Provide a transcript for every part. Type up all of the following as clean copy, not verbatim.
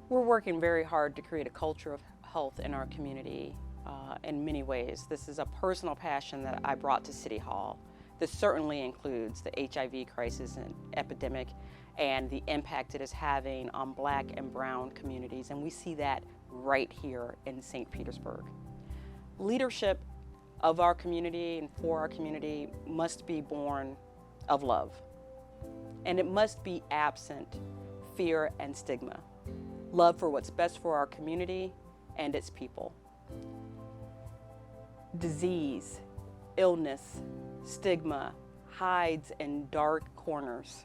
We're working very hard to create a culture of health in our community in many ways. This is a personal passion that I brought to City Hall. This certainly includes the HIV crisis and epidemic and the impact it is having on Black and brown communities, and we see that right here in St. Petersburg. Leadership of our community and for our community must be born of love, and it must be absent fear and stigma. Love for what's best for our community and its people. Disease, illness, stigma hides in dark corners.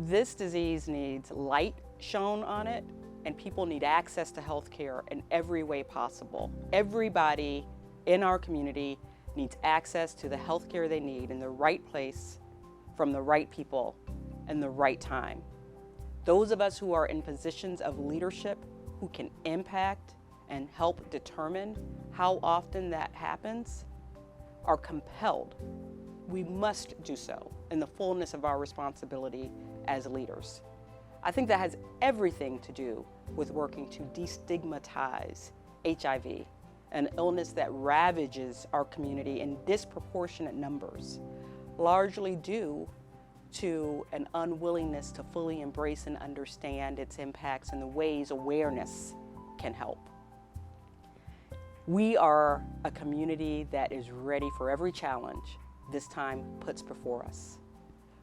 This disease needs light shone on it, and people need access to health care in every way possible. Everybody in our community needs access to the health care they need in the right place, from the right people, and the right time. Those of us who are in positions of leadership, who can impact and help determine how often that happens, are compelled. We must do so in the fullness of our responsibility as leaders. I think that has everything to do with working to destigmatize HIV, an illness that ravages our community in disproportionate numbers, largely due to an unwillingness to fully embrace and understand its impacts and the ways awareness can help. We are a community that is ready for every challenge this time puts before us.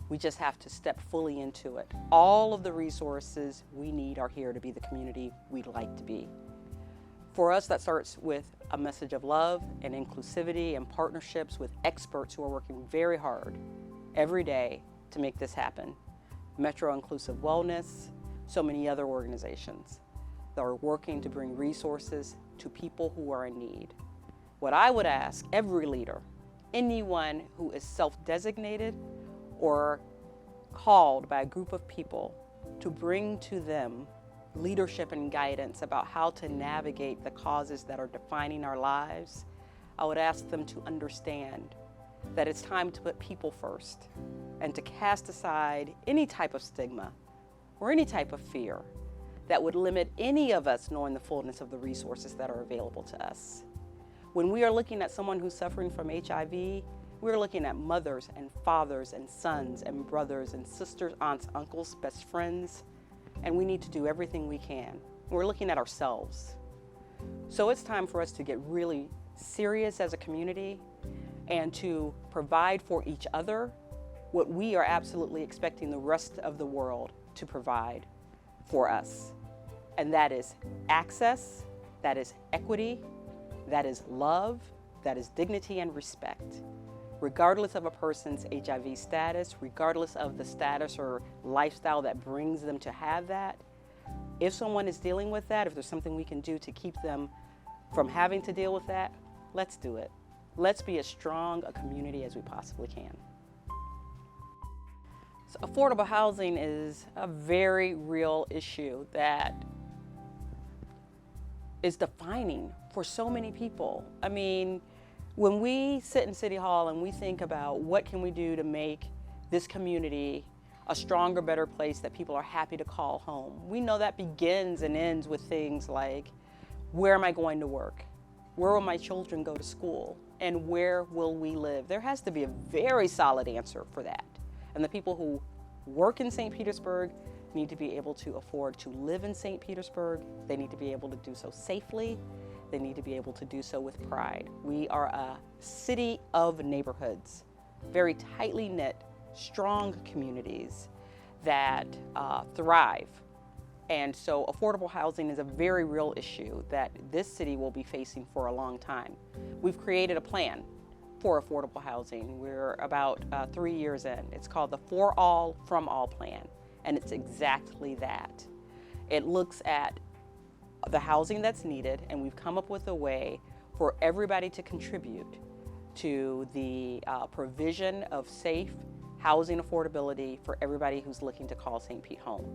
We just have to step fully into it. All of the resources we need are here to be the community we'd like to be. For us, that starts with a message of love and inclusivity and partnerships with experts who are working very hard every day to make this happen. Metro Inclusive Wellness, so many other organizations that are working to bring resources to people who are in need. What I would ask every leader, anyone who is self-designated or called by a group of people, to bring to them leadership and guidance about how to navigate the causes that are defining our lives, I would ask them to understand that it's time to put people first and to cast aside any type of stigma or any type of fear that would limit any of us knowing the fullness of the resources that are available to us. When we are looking at someone who's suffering from HIV, we're looking at mothers and fathers and sons and brothers and sisters, aunts, uncles, best friends, and we need to do everything we can. We're looking at ourselves. So it's time for us to get really serious as a community and to provide for each other what we are absolutely expecting the rest of the world to provide for us. And that is access, that is equity, that is love, that is dignity and respect. Regardless of a person's HIV status, regardless of the status or lifestyle that brings them to have that, if someone is dealing with that, if there's something we can do to keep them from having to deal with that, let's do it. Let's be as strong a community as we possibly can. So affordable housing is a very real issue that is defining for so many people. I mean, when we sit in City Hall and we think about what can we do to make this community a stronger, better place that people are happy to call home, we know that begins and ends with things like, where am I going to work? Where will my children go to school? And where will we live? There has to be a very solid answer for that. And the people who work in St. Petersburg need to be able to afford to live in St. Petersburg. They need to be able to do so safely. They need to be able to do so with pride. We are a city of neighborhoods, very tightly knit, strong communities that thrive. And so affordable housing is a very real issue that this city will be facing for a long time. We've created a plan for affordable housing. We're about 3 years in. It's called the For All, From All plan, and it's exactly that. It looks at the housing that's needed, and we've come up with a way for everybody to contribute to the provision of safe housing affordability for everybody who's looking to call St. Pete home.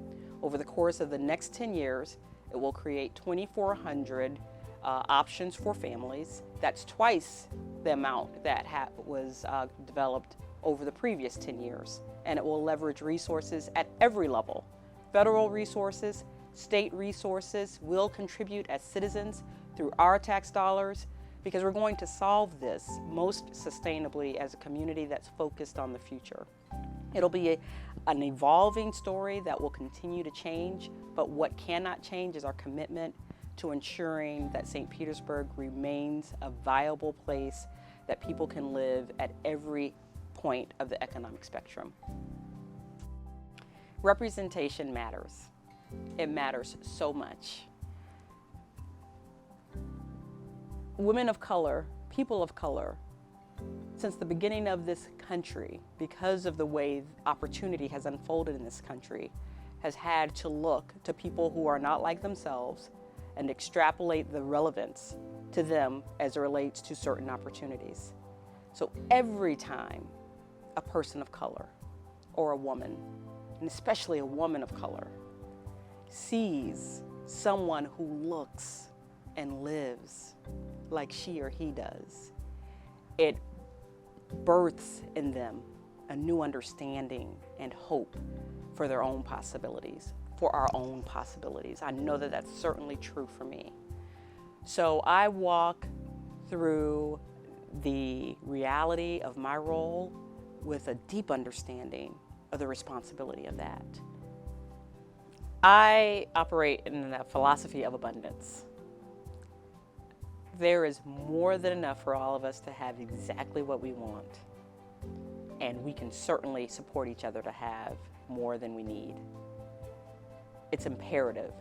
Over the course of the next 10 years, it will create 2,400 options for families. That's twice the amount that was developed over the previous 10 years. And it will leverage resources at every level, federal resources, state resources. We'll contribute as citizens through our tax dollars, because we're going to solve this most sustainably as a community that's focused on the future. It'll be an evolving story that will continue to change, but what cannot change is our commitment to ensuring that St. Petersburg remains a viable place that people can live at every point of the economic spectrum. Representation matters. It matters so much. Women of color, people of color, since the beginning of this country, because of the way opportunity has unfolded in this country, has had to look to people who are not like themselves and extrapolate the relevance to them as it relates to certain opportunities. So every time a person of color or a woman, and especially a woman of color, sees someone who looks and lives like she or he does, it births in them a new understanding and hope for their own possibilities, for our own possibilities. I know that that's certainly true for me. So I walk through the reality of my role with a deep understanding of the responsibility of that. I operate in the philosophy of abundance. There is more than enough for all of us to have exactly what we want. And we can certainly support each other to have more than we need. It's imperative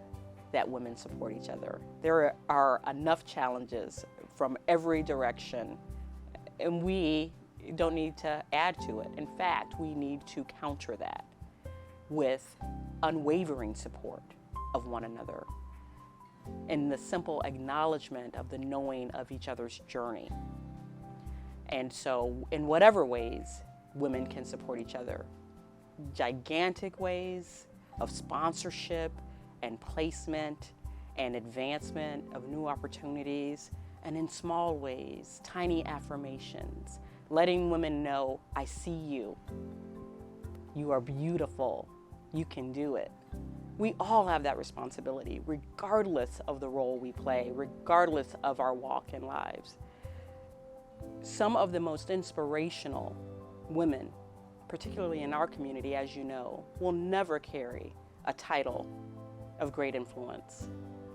that women support each other. There are enough challenges from every direction, and we don't need to add to it. In fact, we need to counter that with unwavering support of one another and the simple acknowledgement of the knowing of each other's journey. And so in whatever ways women can support each other, gigantic ways of sponsorship and placement and advancement of new opportunities, and in small ways, tiny affirmations, letting women know, I see you. You are beautiful. You can do it. We all have that responsibility, regardless of the role we play, regardless of our walk in lives. Some of the most inspirational women, particularly in our community, as you know, will never carry a title of great influence,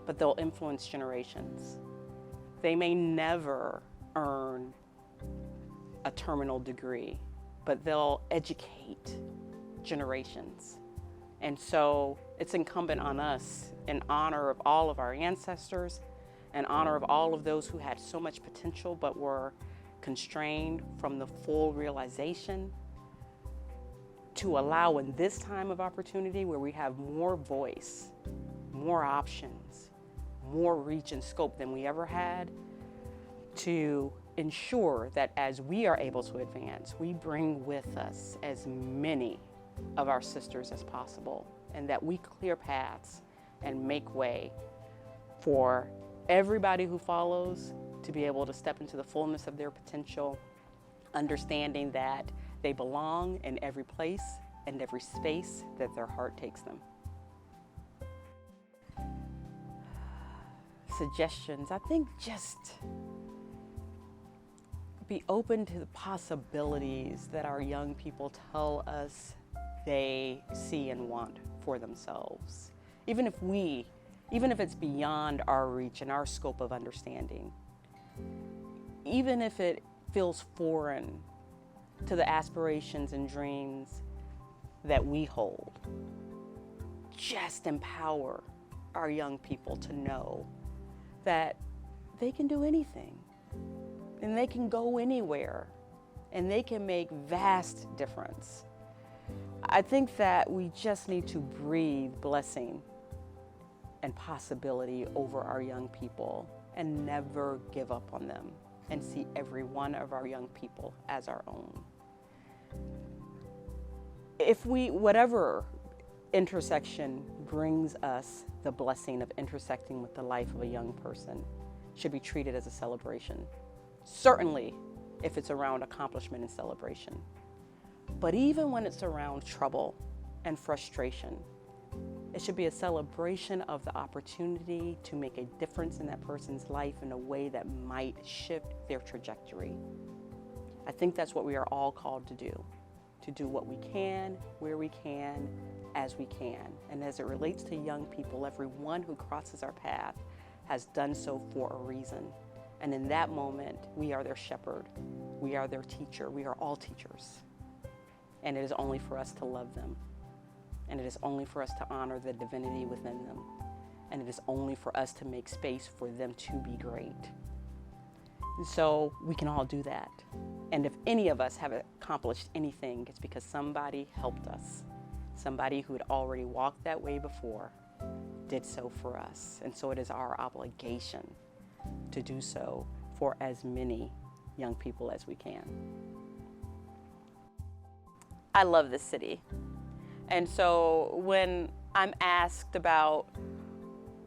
but they'll influence generations. They may never earn a terminal degree, but they'll educate generations. And so it's incumbent on us, in honor of all of our ancestors, in honor of all of those who had so much potential but were constrained from the full realization, to allow in this time of opportunity where we have more voice, more options, more reach and scope than we ever had, to ensure that as we are able to advance, we bring with us as many of our sisters as possible, and that we clear paths and make way for everybody who follows to be able to step into the fullness of their potential, understanding that they belong in every place and every space that their heart takes them. Suggestions, I think just be open to the possibilities that our young people tell us they see and want for themselves. Even if it's beyond our reach and our scope of understanding, even if it feels foreign to the aspirations and dreams that we hold, just empower our young people to know that they can do anything and they can go anywhere and they can make vast difference. I think that we just need to breathe blessing and possibility over our young people and never give up on them, and see every one of our young people as our own. Whatever intersection brings us the blessing of intersecting with the life of a young person, should be treated as a celebration. Certainly if it's around accomplishment and celebration. But even when it's around trouble and frustration, It should be a celebration of the opportunity to make a difference in that person's life in a way that might shift their trajectory. I think that's what we are all called to do what we can, where we can, as we can. And as it relates to young people, everyone who crosses our path has done so for a reason. And in that moment, we are their shepherd. We are their teacher. We are all teachers. And it is only for us to love them. And it is only for us to honor the divinity within them. And it is only for us to make space for them to be great. And so we can all do that. And if any of us have accomplished anything, it's because somebody helped us. Somebody who had already walked that way before did so for us. And so it is our obligation to do so for as many young people as we can. I love this city. And so when I'm asked about,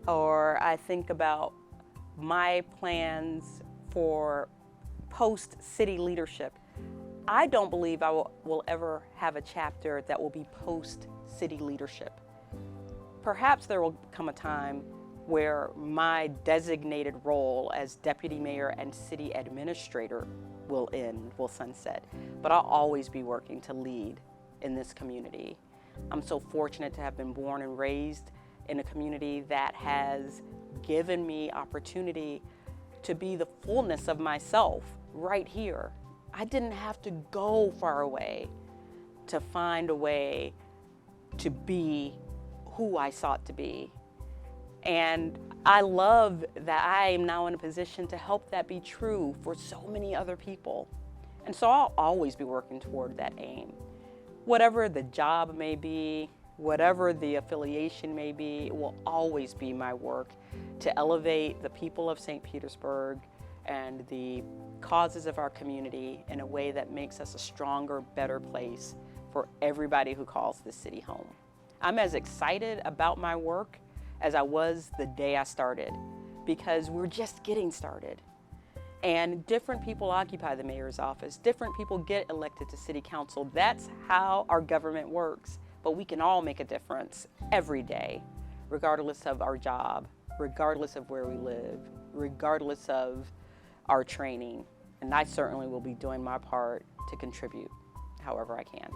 or I think about my plans for post-city leadership, I don't believe I will ever have a chapter that will be post-city leadership. Perhaps there will come a time where my designated role as deputy mayor and city administrator will sunset, but I'll always be working to lead in this community. I'm so fortunate to have been born and raised in a community that has given me opportunity to be the fullness of myself right here. I didn't have to go far away to find a way to be who I sought to be. And I love that I am now in a position to help that be true for so many other people. And so I'll always be working toward that aim. Whatever the job may be, whatever the affiliation may be, it will always be my work to elevate the people of St. Petersburg and the causes of our community in a way that makes us a stronger, better place for everybody who calls this city home. I'm as excited about my work as I was the day I started, because we're just getting started. And different people occupy the mayor's office. Different people get elected to city council. That's how our government works. But we can all make a difference every day, regardless of our job, regardless of where we live, regardless of our training. And I certainly will be doing my part to contribute however I can.